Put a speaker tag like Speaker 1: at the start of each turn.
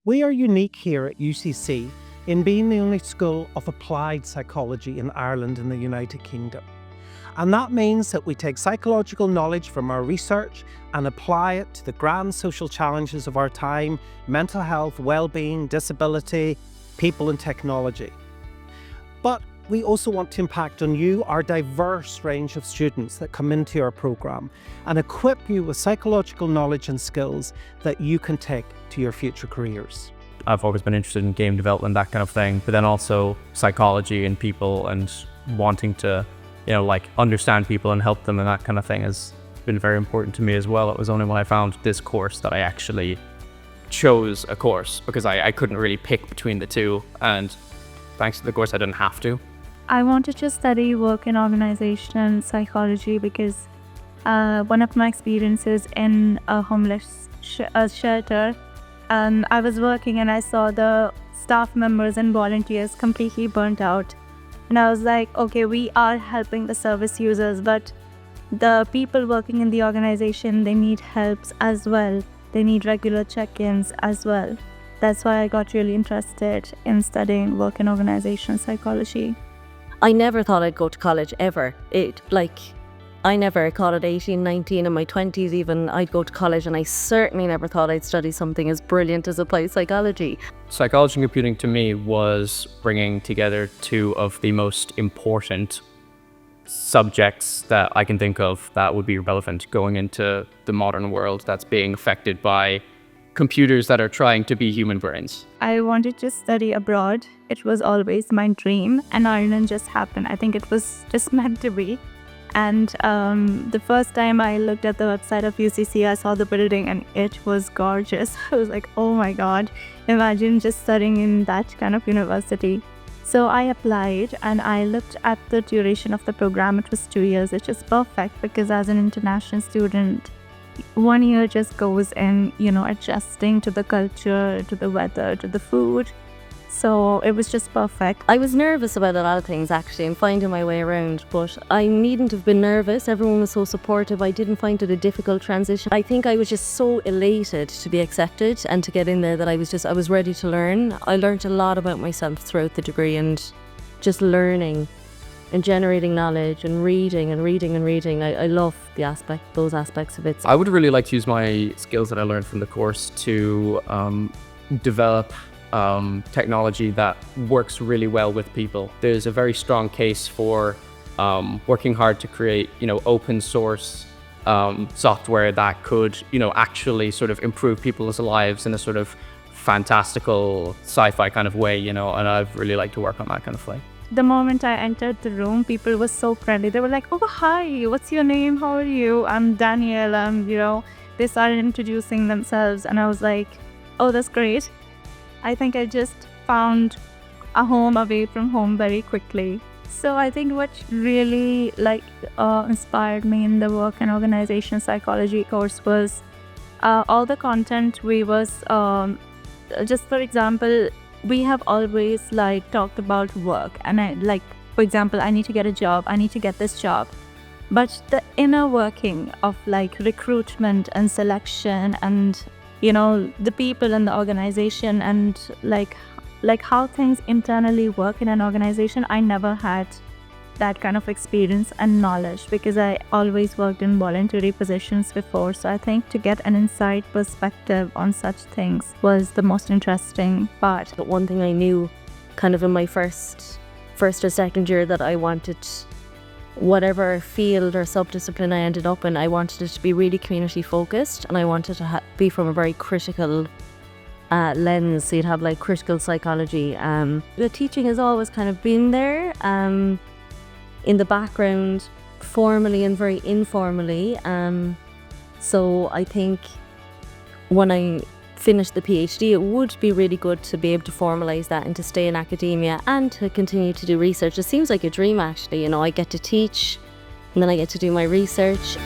Speaker 1: We are unique here at UCC in being the only school of applied psychology in Ireland and the United Kingdom. And that means that we take psychological knowledge from our research and apply it to the grand social challenges of our time: mental health, well-being, disability, people and technology. But we also want to impact on you, our diverse range of students that come into our programme, and equip you with psychological knowledge and skills that you can take to your future careers.
Speaker 2: I've always been interested in game development, that kind of thing, but then also psychology and people and wanting to, understand people and help them, and that kind of thing has been very important to me as well. It was only when I found this course that I actually chose a course, because I couldn't really pick between the two, and thanks to the course I didn't have to.
Speaker 3: I wanted to study work in organization psychology because one of my experiences in a homeless shelter, I was working and I saw the staff members and volunteers completely burnt out. And I was like, okay, we are helping the service users, but the people working in the organization, they need helps as well. They need regular check-ins as well. That's why I got really interested in studying work in organization psychology.
Speaker 4: I never thought I'd go to college ever. I never thought at 18, 19, in my 20s even, I'd go to college, and I certainly never thought I'd study something as brilliant as applied psychology.
Speaker 2: Psychology and computing to me was bringing together two of the most important subjects that I can think of that would be relevant going into the modern world that's being affected by computers that are trying to be human brains.
Speaker 3: I wanted to study abroad. It was always my dream, and Ireland just happened. I think it was just meant to be. And the first time I looked at the website of UCC, I saw the building and it was gorgeous. I was like, oh my God, imagine just studying in that kind of university. So I applied and I looked at the duration of the program. It was 2 years, which is perfect because as an international student, 1 year just goes in, adjusting to the culture, to the weather, to the food. So it was just perfect.
Speaker 4: I was nervous about a lot of things actually and finding my way around, but I needn't have been nervous. Everyone was so supportive. I didn't find it a difficult transition. I think I was just so elated to be accepted and to get in there that I was ready to learn. I learned a lot about myself throughout the degree, and just learning and generating knowledge and reading. I love those aspects of it.
Speaker 2: I would really like to use my skills that I learned from the course to develop technology that works really well with people. There's a very strong case for working hard to create, open source software that could, actually sort of improve people's lives in a sort of fantastical sci-fi kind of way, and I'd really like to work on that kind of thing.
Speaker 3: The moment I entered the room, people were so friendly. They were like, oh, hi, what's your name? How are you? I'm Danielle. They started introducing themselves and I was like, oh, that's great. I think I just found a home away from home very quickly. So I think what really inspired me in the work and organization psychology course was all the content we was, just for example, we have always talked about work, and for example, I need to get a job, I need to get this job. But the inner working of recruitment and selection and the people in the organization and how things internally work in an organization, I never had that kind of experience and knowledge because I always worked in voluntary positions before. So I think to get an inside perspective on such things was the most interesting part.
Speaker 4: But one thing I knew kind of in my first or second year that I wanted, whatever field or sub-discipline I ended up in, I wanted it to be really community focused, and I wanted to be from a very critical lens. So you'd have critical psychology. The teaching has always kind of been there in the background, formally and very informally. So I think when I finish the PhD, it would be really good to be able to formalize that and to stay in academia and to continue to do research. It seems like a dream actually, I get to teach and then I get to do my research.